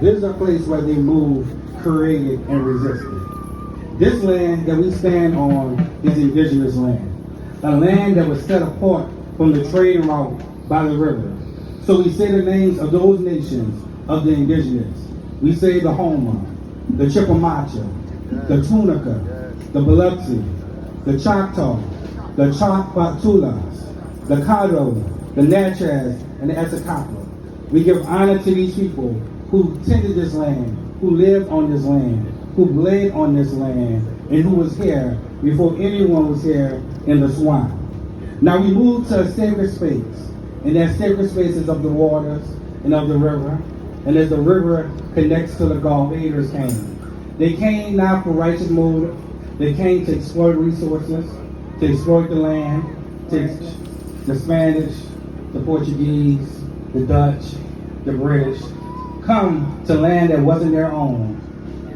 This is a place where they moved, created, and resisted. This land that we stand on is indigenous land, a land that was set apart from the trade route by the river. So we say the names of those nations of the indigenous. We say the Homa, the Chippewa, the Tunica, the Biloxi, the Choctaw, the Chocpatulas, the Caddo, the Natchez, and the Essequibo. We give honor to these people who tended this land, who lived on this land, who bled on this land, and who was here before anyone was here in the swamp. Now we move to a sacred space, and that sacred space is of the waters and of the river, and as the river connects to the Gulf, invaders came. They came not for righteous motive, they came to exploit resources, to exploit the land, the Spanish, the Portuguese, the Dutch, the British, come to land that wasn't their own.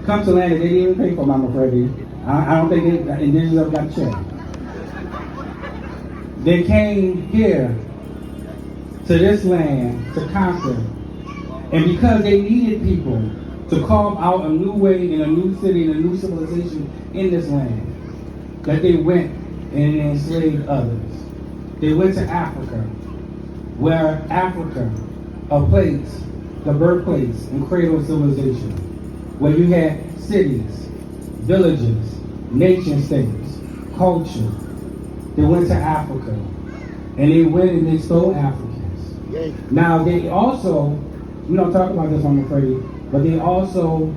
Come to land that they didn't even pay for, Mama Freddie. I don't think the indigenous ever got checked. They came here to this land to conquer. And because they needed people to carve out a new way in a new city and a new civilization in this land, that they went and enslaved others. They went to Africa, where Africa, a place, the birthplace and cradle of civilization, where you had cities, villages, nation states, culture. They went to Africa, and they went and they stole Africans. Yay. Now they also, we don't talk about this, I'm afraid, but they also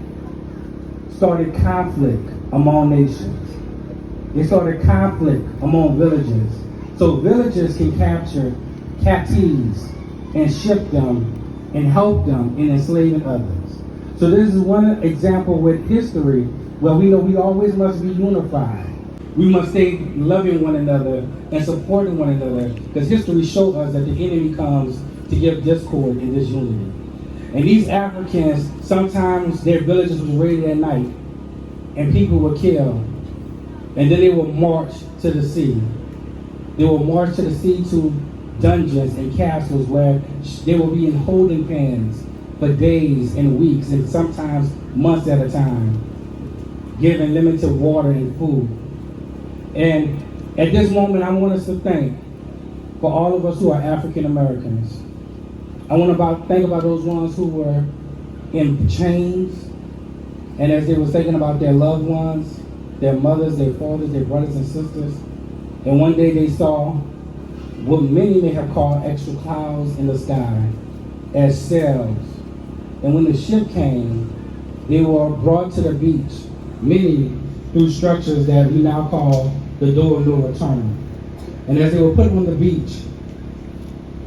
started conflict among nations. They started conflict among villages. So villages can capture captives and ship them and help them in enslaving others. So this is one example with history where we know we always must be unified. We must stay loving one another and supporting one another, because history shows us that the enemy comes to give discord and disunity. And these Africans, sometimes their villages was raided at night and people were killed. And then they will march to the sea. They will march to the sea to dungeons and castles where they will be in holding pens for days and weeks and sometimes months at a time, given limited water and food. And at this moment, I want us to thank for all of us who are African Americans. I want to think about those ones who were in chains, and as they were thinking about their loved ones, their mothers, their fathers, their brothers and sisters, and one day they saw what many may have called extra clouds in the sky as sails. And when the ship came, they were brought to the beach, many through structures that we now call the door of no return. And as they were put on the beach,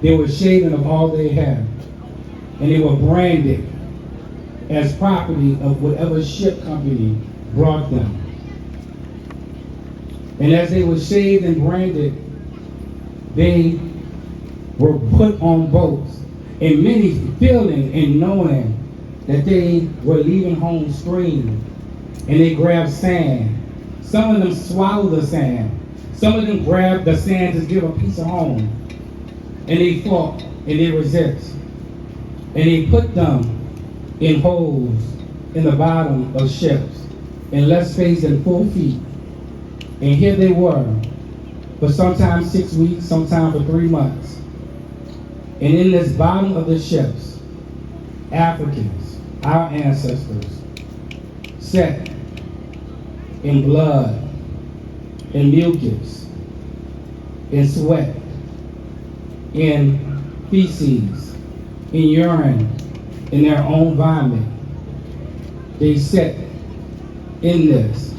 they were shaven of all they had, and they were branded as property of whatever ship company brought them. And as they were shaved and branded, they were put on boats, and many feeling and knowing that they were leaving home screamed, and they grabbed sand. Some of them swallowed the sand. Some of them grabbed the sand to give a piece of home. And they fought and they resist. And they put them in holes in the bottom of ships in less space than 4 feet. And here they were for sometimes 6 weeks, sometimes for 3 months. And in this bottom of the ships, Africans, our ancestors, sat in blood, in mucus, in sweat, in feces, in urine, in their own vomit. They sat in this,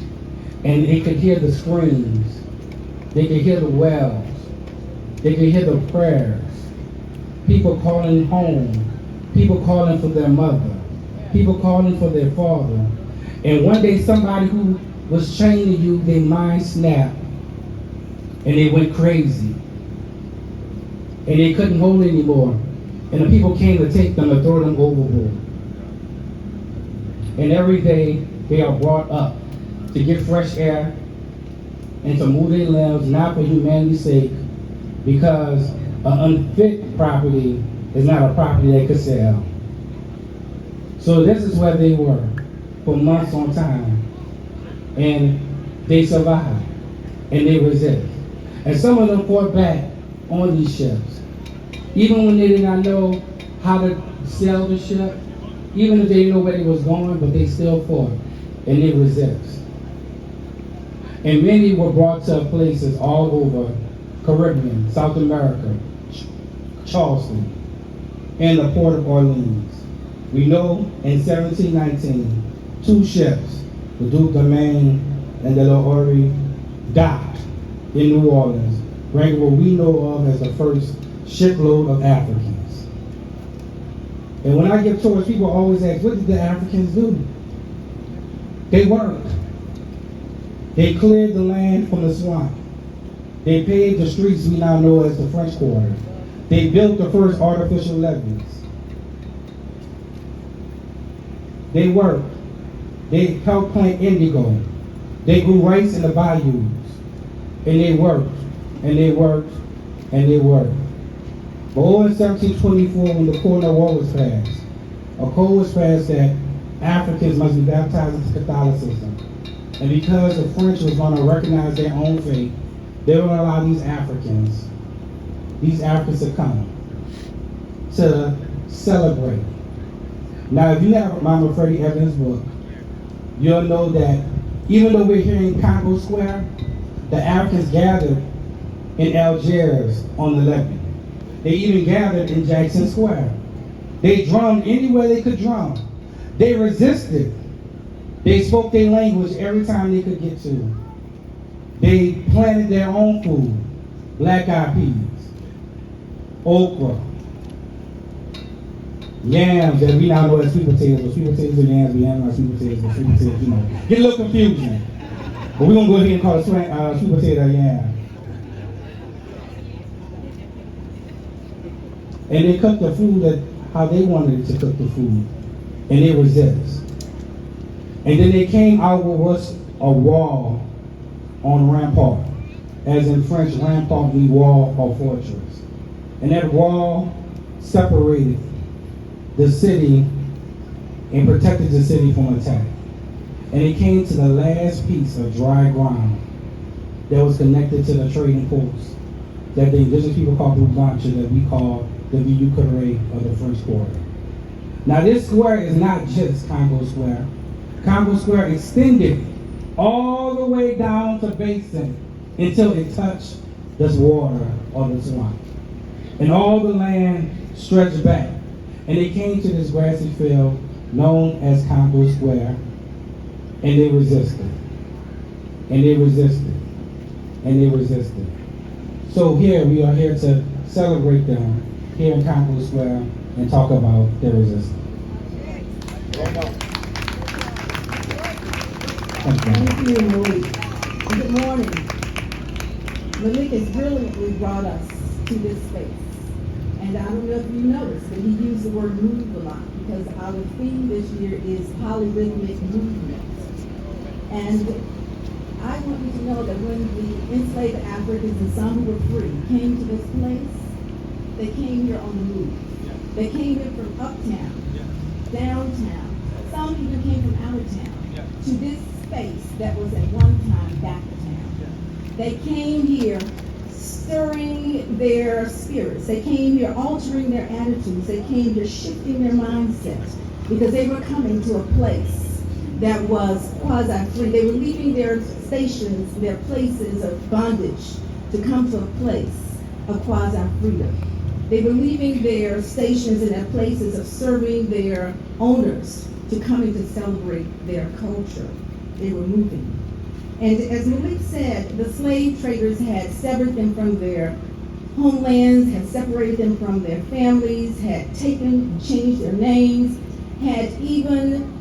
and they could hear the screams, they could hear the wails, they could hear the prayers, people calling home, people calling for their mother, people calling for their father. And one day somebody who was chained to you, their mind snapped, and they went crazy. And they couldn't hold anymore. And the people came to take them and throw them overboard. And every day they are brought up to get fresh air and to move their limbs, not for humanity's sake, because an unfit property is not a property they could sell. So this is where they were for months on time. And they survived, and they resist. And some of them fought back on these ships. Even when they did not know how to sail the ship, even if they didn't know where they was going, but they still fought, and they resist. And many were brought to places all over Caribbean, South America, Charleston, and the port of Orleans. We know in 1719, 2 ships, the Duke de Maine and the L'Oreille, docked in New Orleans, bringing what we know of as the first shipload of Africans. And when I give tours, people always ask, what did the Africans do? They worked. They cleared the land from the swamp. They paved the streets we now know as the French Quarter. They built the first artificial levees. They worked. They helped plant indigo. They grew rice in the bayous. And they worked, and they worked, and they worked. But over in 1724, when the Colonial War was passed, a code was passed that Africans must be baptized into Catholicism. And because the French was going to recognize their own faith, they would allow these Africans to come to celebrate. Now, if you have Mama Freddie Evans' book, you'll know that even though we're here in Congo Square, the Africans gathered in Algiers on the levee. They even gathered in Jackson Square. They drummed anywhere they could drum. They resisted. They spoke their language every time they could get to. They planted their own food, black-eyed peas, okra, yams that we now know as sweet potatoes, but sweet potatoes and yams, yams are sweet potatoes, but sweet potatoes, you know. Get a little confusion. But we're going to go ahead and call it sweet potato yam. And they cooked the food how they wanted to cook the food. And they resist. And then they came out with what's a wall on rampart. As in French, rampart means wall or fortress. And that wall separated the city and protected the city from attack. And it came to the last piece of dry ground that was connected to the trading post that the indigenous people call Boubancha, that we call the Vieux Carré of the French Quarter. Now this square is not just Congo Square. Congo Square extended all the way down to Basin until it touched this water or the swamp. And all the land stretched back. And they came to this grassy field known as Congo Square, and they resisted. And they resisted. And they resisted. So here we are here to celebrate them here in Congo Square and talk about their resistance. Thank you, Malik. Good morning. Malik has brilliantly brought us to this space. And I don't know if you noticed, but he used the word move a lot because our theme this year is polyrhythmic movement. And I want you to know that when the enslaved Africans and some who were free came to this place, they came here on the move. They came here from uptown, downtown. Some even came from out of town to this space that was at one time back of town. They came here stirring their spirits. They came here altering their attitudes. They came here shifting their mindset because they were coming to a place that was quasi-free. They were leaving their stations, their places of bondage to come to a place of quasi-freedom. They were leaving their stations and their places of serving their owners to coming to celebrate their culture. They were moving. And as Malik said, the slave traders had severed them from their homelands, had separated them from their families, had taken, changed their names, had even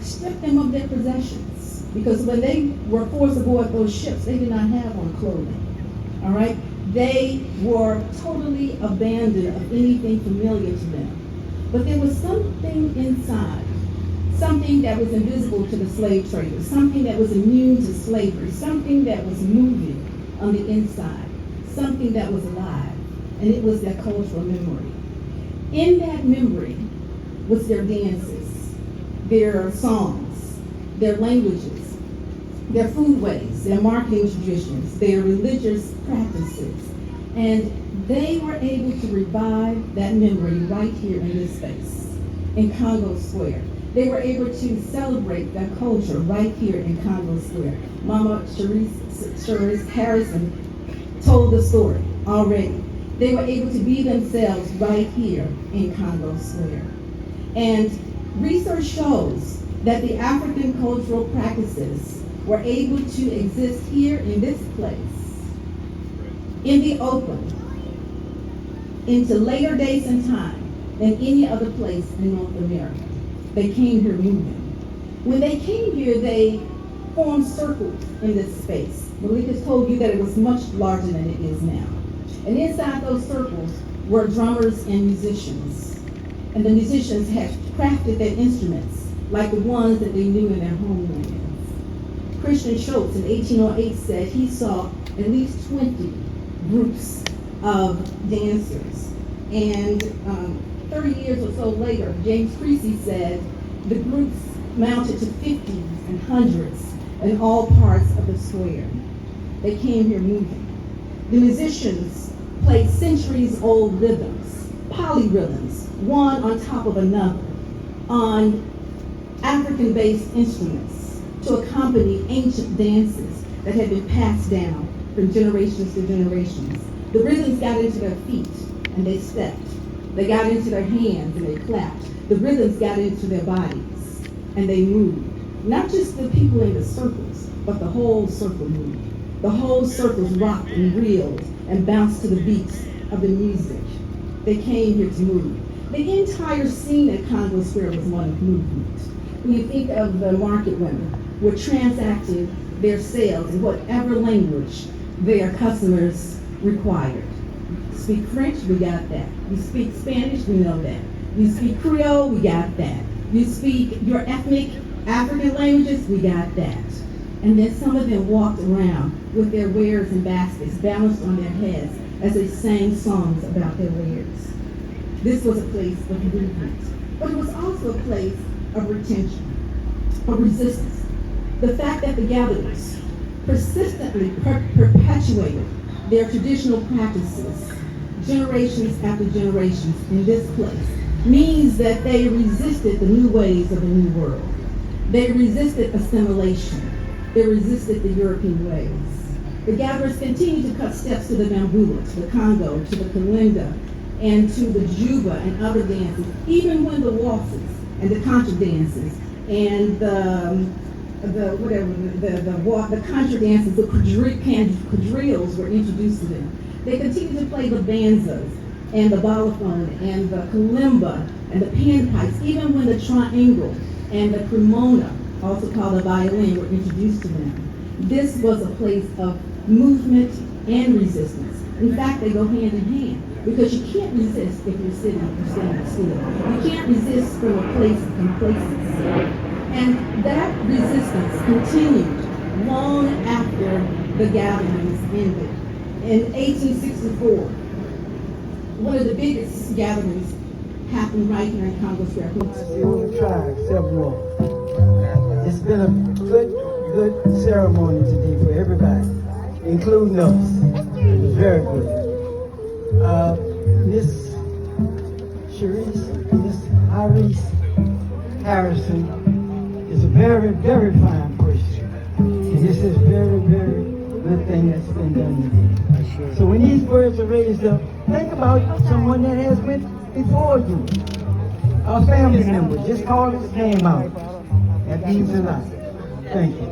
stripped them of their possessions. Because when they were forced aboard those ships, they did not have on clothing. All right? They were totally abandoned of anything familiar to them. But there was something inside, something that was invisible to the slave traders, something that was immune to slavery, something that was moving on the inside, something that was alive, and it was their cultural memory. In that memory was their dances, their songs, their languages, their foodways, their marketing traditions, their religious practices, and they were able to revive that memory right here in this space, in Congo Square. They were able to celebrate their culture right here in Congo Square. Mama Cherise Harrison told the story already. They were able to be themselves right here in Congo Square. And research shows that the African cultural practices were able to exist here in this place, in the open, into later days and time than any other place in North America. They came here moving. When they came here, they formed circles in this space. Malik has told you that it was much larger than it is now. And inside those circles were drummers and musicians. And the musicians had crafted their instruments like the ones that they knew in their homelands. Christian Schultz in 1808 said he saw at least 20 groups of dancers. And 30 years or so later, James Creasy said the groups mounted to 50s and hundreds in all parts of the square. They came here moving. The musicians played centuries-old rhythms, polyrhythms, one on top of another, on African-based instruments to accompany ancient dances that had been passed down from generations to generations. The rhythms got into their feet and they stepped. They got into their hands and they clapped. The rhythms got into their bodies and they moved. Not just the people in the circles, but the whole circle moved. The whole circles rocked and reeled and bounced to the beats of the music. They came here to move. The entire scene at Congo Square was one of movement. When you think of the market women, were transacting their sales in whatever language their customers required. You speak French, we got that. You speak Spanish, we know that. You speak Creole, we got that. You speak your ethnic African languages, we got that. And then some of them walked around with their wares and baskets balanced on their heads as they sang songs about their wares. This was a place of movement, but it was also a place of retention, of resistance. The fact that the gatherers persistently perpetuated their traditional practices generations after generations in this place means that they resisted the new ways of the new world. They resisted assimilation. They resisted the European ways. The gatherers continued to cut steps to the Bambula, to the Congo, to the Kalinga, and to the Juba and other dances, even when the waltzes and the contra dances and the the contra dances, the quadrilles were introduced to them. They continued to play the banzas and the balafon and the kalimba and the panpipes, even when the triangle and the cremona, also called the violin, were introduced to them. This was a place of movement and resistance. In fact, they go hand in hand, because you can't resist if you're standing still. You can't resist from a place of complacency. And that resistance continued long after the gatherings ended. In 1864, one of the biggest gatherings happened right here in Congo Square. The tribe, several. It's been a good ceremony today for everybody, including us. It was very good. Miss Iris Harrison is a very, very fine person. And this is very, very good thing that's been done today. So when these words are raised up, think about someone that has went before you. Our family member, just call his name out. That means a lot. Thank you.